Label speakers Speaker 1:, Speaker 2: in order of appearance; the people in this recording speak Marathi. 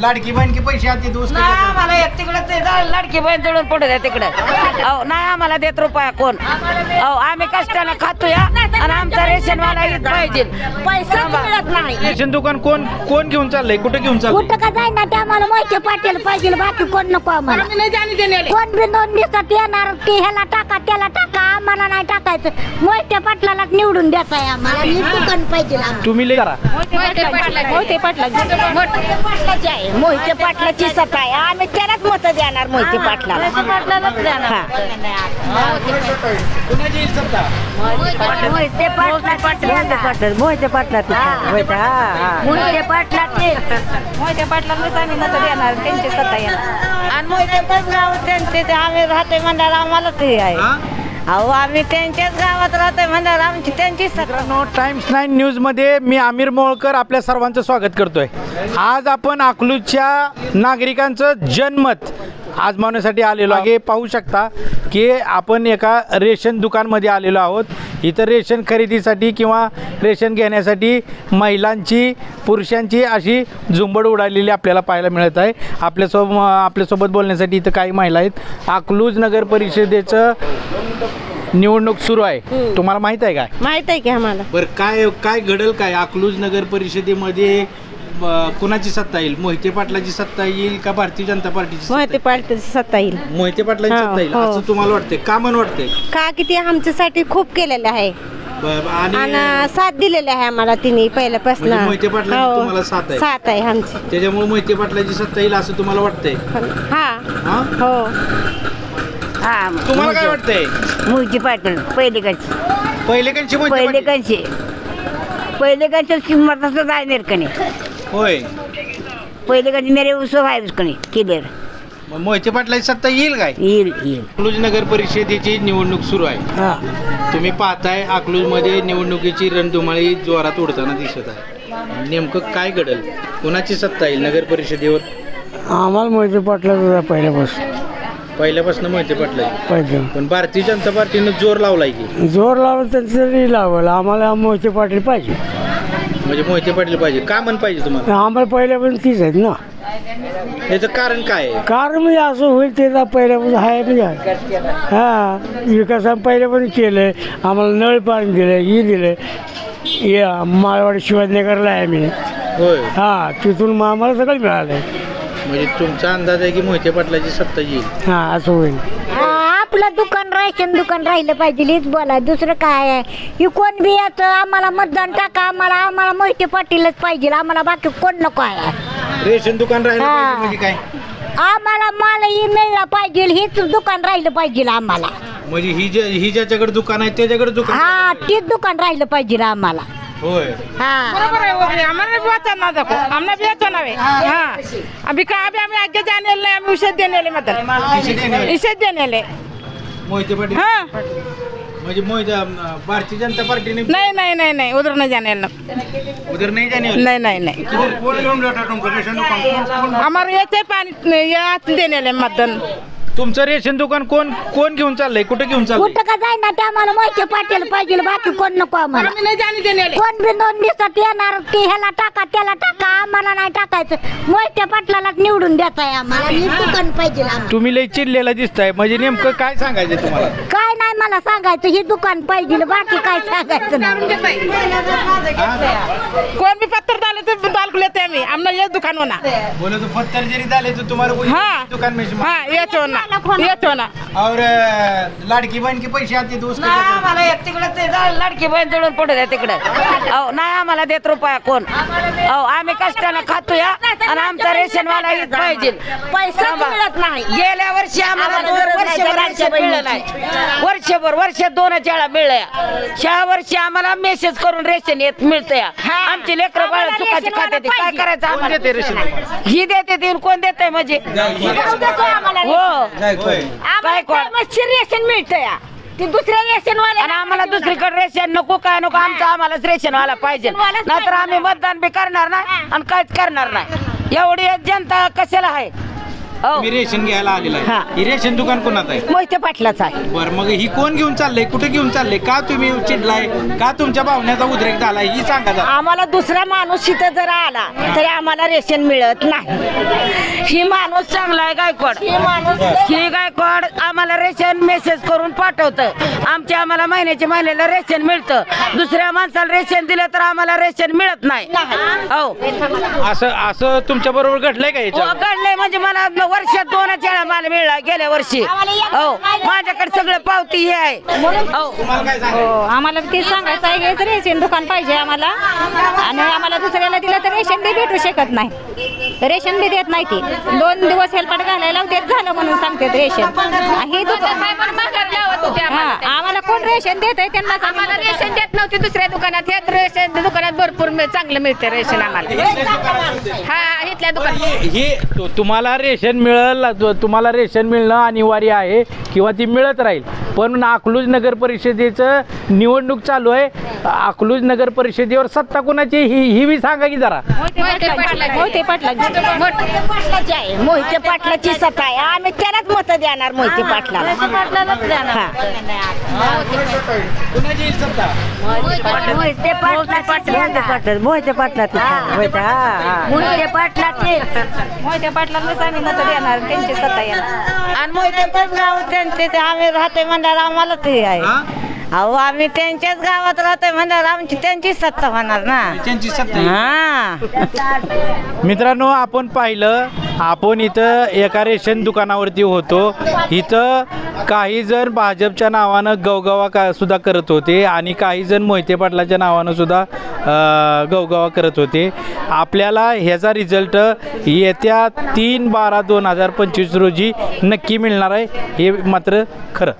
Speaker 1: लाडकी बहीण के पैसे आते दोस्त
Speaker 2: नाही आम्हाला एक तिकडे लाडकी बहीण जळून पडू द्या तिकडे. अहो नाही आम्हाला देत रुपया कोण. अहो आम्ही कष्टाने खातो या आणि आमचा रेशनवाला येत पाहिजे. पैसा मिळत नाही.
Speaker 1: रेशन दुकान कोण कोण घेऊन चाललंय कुठे घेऊन चाललंय?
Speaker 3: कुठं का जाईना ते आम्हाला मोहिते पाटील पाहिजे बाकी कोण नको आम्हाला. कोण बी 2 दिवसात येणार की ह्याला टाका त्याला टाका आम्हाला नाही टाकायचं. मोहिते पाटलाला निवडून द्यायचं आहे आम्हाला. हे दुकान पाहिजे आम्हाला.
Speaker 1: तुम्ही लय करा
Speaker 3: मोहिते पाटलाची सत्ता आहे आम्ही त्यालाच मत देणार. मोहिते पाटलाला मोहिते
Speaker 2: पाटलालाच आम्ही मत देणार. त्यांची सत्ता येणार आणि मोहिते पाटला त्यांचे आम्ही राहतोय म्हणणार आम्हालाच हे आहे. अहो आम्ही त्यांच्याच गावात राहतोय म्हणणार आमची त्यांची सत्ता.
Speaker 1: टाइम्स 9 न्यूज मध्ये मी आमिर मोळकर आपल्या सर्वांचं स्वागत करतोय. आज आपण अकलूजच्या नागरिकांचं जनमत आजमावण्यासाठी आलेलो आहे. पाहू शकता की आपण एका रेशन दुकानमध्ये आलेलो आहोत. इथं रेशन खरेदीसाठी किंवा रेशन घेण्यासाठी महिलांची पुरुषांची अशी झुंबड उडालेली आपल्याला पाहायला मिळत आहे. आपल्यासोबत बोलण्यासाठी इथं काही महिला आहेत. अकलूज नगर परिषदेचं निवडणूक सुरू आहे. तुम्हाला माहित आहे काय?
Speaker 2: माहित आहे की आम्हाला.
Speaker 1: बरं काय घडल काय अकलूज नगर परिषदेमध्ये कुणाची सत्ता येईल? मोहिते पाटलाची सत्ता येईल का भारतीय जनता पार्टीची?
Speaker 2: मोहिते पाटलाची सत्ता येईल.
Speaker 1: मोहिते पाटलाची सत्ता येईल असं तुम्हाला वाटतंय? का म्हणून वाटतंय?
Speaker 2: का किती आमच्यासाठी खूप केलेलं आहे आणि साथ दिलेली आहे आम्हाला तिने पहिल्यापासून.
Speaker 1: मोहिते पाटलाची तुम्हाला साथ आहे
Speaker 2: आमची.
Speaker 1: त्याच्यामुळे मोहिते पाटलाची सत्ता येईल असं तुम्हाला वाटतंय?
Speaker 2: हा हो.
Speaker 1: तुम्हाला काय वाटतंय?
Speaker 3: मोहिते पाटील
Speaker 1: पहिलेकांची
Speaker 3: किंमत असं जाणार कणी
Speaker 1: होय
Speaker 3: पहिलेकांची मेरे उसव आहे कणी क्लिअर
Speaker 1: मग मोहिते पाटलाची सत्ता येईल काय?
Speaker 3: येईल.
Speaker 1: अकलूज नगर परिषदेची निवडणूक सुरू आहे. तुम्ही पाहताय अकलूज मध्ये निवडणुकीची रणधुमाळी जोरात उडताना दिसत आहे. नेमकं काय घडल? कोणाची सत्ता येईल नगर परिषदेवर?
Speaker 4: आम्हाला मोहिते पाटला पहिल्यापासून
Speaker 1: मोहिते पाटला
Speaker 4: पाहिजे.
Speaker 1: पण भारतीय जनता पार्टीनं जोर लावलाय की?
Speaker 4: जोर लावलं त्यांचं तरी लावलं. आम्हाला मोहिते पाटील पाहिजे.
Speaker 1: म्हणजे मोहिते पाटील पाहिजे. का म्हण पाहिजे तुम्हाला?
Speaker 4: आम्हाला पहिल्यापासून तीच आहेत ना.
Speaker 1: याचं कारण काय आहे?
Speaker 4: कारण म्हणजे असं होईल ते पहिल्यापासून आहे म्हणजे हा विकास आम्ही पहिल्यापासून केलंय. आम्हाला नळ पाणी दिलंय हे दिलंय. माळवाडी शिवाजीनगरला आहे आम्ही.
Speaker 1: होय
Speaker 4: हा तिथून आम्हाला सगळं मिळालंय.
Speaker 1: म्हणजे तुमचा अंदाज आहे की मोहिते पाटलाची सत्ता येईल?
Speaker 4: हा असं होईल.
Speaker 3: आपलं दुकान रेशन दुकान राहिलं पाहिजे हेच बोला. दुसरं काय आहे? ही कोण बी याचं आम्हाला मतदान टाका. आम्हाला मोहिते पाटीलच पाहिजे. आम्हाला बाकी कोण नको आहे.
Speaker 1: रेशन दुकान राहिलं पाहिजे म्हणजे काय?
Speaker 3: आम्हाला मालही मिळला पाहिजे. हेच दुकान राहिलं पाहिजे आम्हाला.
Speaker 1: म्हणजे ही ज्याच्याकडे दुकान आहे त्याच्याकडे दुकान?
Speaker 3: हा तेच दुकान राहिलं पाहिजे आम्हाला.
Speaker 1: होय
Speaker 2: बरोबर आहे. आम्हाला वाचना दाखव आम्हाला बेचो नावे. हा अभी का अभी आम्ही आगे जाने नाही. आम्ही उषेद देणे मतलब इशेद देणे
Speaker 1: मोहिते पाटील.
Speaker 2: हा
Speaker 1: म्हणजे भारतीय जनता पार्टीने
Speaker 2: नहीं उधर नहीं जाने
Speaker 1: उधर नहीं जाने?
Speaker 2: नहीं हमारे ये पानी देने मतदान.
Speaker 1: तुमचं रेशन दुकान कोण घेऊन चाललंय? कुठे घेऊन चाललंय?
Speaker 3: कुठं का जाईना ते आम्हाला मोहिते पाटील पाहिजे बाकी कोण नको आम्हाला. कोण बी 2 दिवसात येणार की ह्याला टाका त्याला टाका आम्हाला नाही टाकायचं. मोहिते पाटलाला निवडून द्यायचं आहे आम्हाला. हे दुकान पाहिजे आम्हाला.
Speaker 1: तुम्ही लय चिडलेला दिसताय. म्हणजे नेमकं काय सांगायचं तुम्हाला?
Speaker 3: काय नाही मला सांगायचं हे दुकान पाहिजे बाकी काय सांगायचं नाही.
Speaker 2: कोण भी पत्थर डाले तो डाल लेते आम्ही. आमना ये दुकान होना
Speaker 1: बोले तो पत्थर जरी डाले तो तुम्हारा
Speaker 2: हाँ
Speaker 1: दुकान में
Speaker 2: ये चोना ये चोना.
Speaker 1: और लाडकी बहन के पैसे आते तो उसका
Speaker 2: नाही आम्हाला एक तिकडे लाडकी बहीण जळून पडू द्या तिकडे. अहो नाही आम्हाला देत रुपया कोण. अहो आम्ही कष्टाने खातो या आणि आमचा रेशनवाला येत पाहिजे. पैसा मिळत नाही. गेल्या वर्षी आम्हाला वर्ष 2 वेळा मिळल्या. ह्या वर्षी आम्हाला मेसेज करून रेशन येत मिळतं या. आमची लेकरं बाळ चुकाची खाते ते काय करायचं आम्हाला? ही देते ती कोण देते म्हणजे? हो
Speaker 3: रेशन मिळतं या ते दुसऱ्या रेशनवाले.
Speaker 2: आणि आम्हाला दुसरीकडे रेशन नको काय नको. आमचं आम्हालाच रेशनवाला पाहिजे. नाहीतर आम्ही मतदान बी करणार नाही आणि काहीच करणार नाही. एवढी जनता कशाला आहे? हो.
Speaker 1: तुम्ही रेशन घ्यायला आलेला
Speaker 2: हा.
Speaker 1: आहे ही रेशन दुकान कोणाचं आहे?
Speaker 2: मोहिते पाटलाच आहे.
Speaker 1: बरं मग ही कोण घेऊन चाललंय कुठे घेऊन चाललंय का तुम्ही चिडलाय का तुमच्या भावण्याचा उद्रेक झालाय ही सांगा जरा.
Speaker 2: आम्हाला दुसरा माणूस तिथं जर आला तरी आम्हाला रेशन मिळत नाही. ही माणूस चांगला आहे गायकवाड. ही गायकवाड आम्हाला रेशन मेसेज करून पाठवतं. आम्हाला महिन्याला रेशन मिळतं. दुसऱ्या माणसाला रेशन दिलं तर आम्हाला रेशन मिळत नाही. हो
Speaker 1: असं तुमच्या बरोबर घडलंय का याच्या
Speaker 2: घडलंय म्हणजे मला वर्षात 2 वेळा मला मिळाला गेल्या वर्षी. हो माझ्याकडे सगळं पावती हे आहे. हो
Speaker 1: तुम्हाला काय सांगायचं?
Speaker 3: आम्हाला ते सांगायचं आहे की रेशन दुकान पाहिजे आम्हाला आणि आम्हाला दुसऱ्याला दिलं तर रेशन बी भेटू शकत नाही. रेशन बी देत नाही ती 2 दिवस हेल्पाट घालायला देत झालं म्हणून सांगते रेशन. हे दुकान आम्हाला कोण रेशन देत आहे त्यांना
Speaker 5: आम्हाला रेशन देत नव्हते दुसऱ्या दुकानात. ह्याच रेशन दुकानात भरपूर चांगलं मिळते रेशन आम्हाला. हा इथल्या दुकानात
Speaker 1: हे तुम्हाला रेशन तुम्हाला रेशन मिळणं अनिवार्य आहे किंवा ती मिळत राहील. पण अकलूज नगर परिषदेचं निवडणूक चालू आहे. अकलूज नगर परिषदेवर सत्ता कोणाची ही बी सांगा की जरा.
Speaker 3: मोहिते पाटलाची आहे.
Speaker 2: मोहिते पाटलाची सत्ता आहे. आम्ही त्यालाच मत देणार मोहिते पाटलाला.
Speaker 1: कोणाची येईल सत्ता?
Speaker 3: मोहिते पाटलांनाच आम्ही मत देणार त्यांची सत्ता येणार.
Speaker 2: आणि मोहितेच गाव त्यांचे आम्ही राहतोय म्हणल्यावर आम्हाला ते आहे.
Speaker 1: हा?
Speaker 2: अहो आम्ही त्यांच्याच गावात राहतोय म्हणल्यावर आमची त्यांची सत्ता होणार ना.
Speaker 1: त्यांची सत्ता येईल.
Speaker 2: हा
Speaker 1: मित्रांनो आपण पाहिलं आपण इथं एका रेशन दुकानावरती होतो. इथं काही जण भाजपच्या नावानं गवगवा सुद्धा करत होते आणि काही जण मोहिते पाटलाच्या नावानं सुद्धा गवगवा करत होते. आपल्याला ह्याचा रिझल्ट येत्या 3/12/2025 रोजी नक्की मिळणार आहे हे मात्र खरं.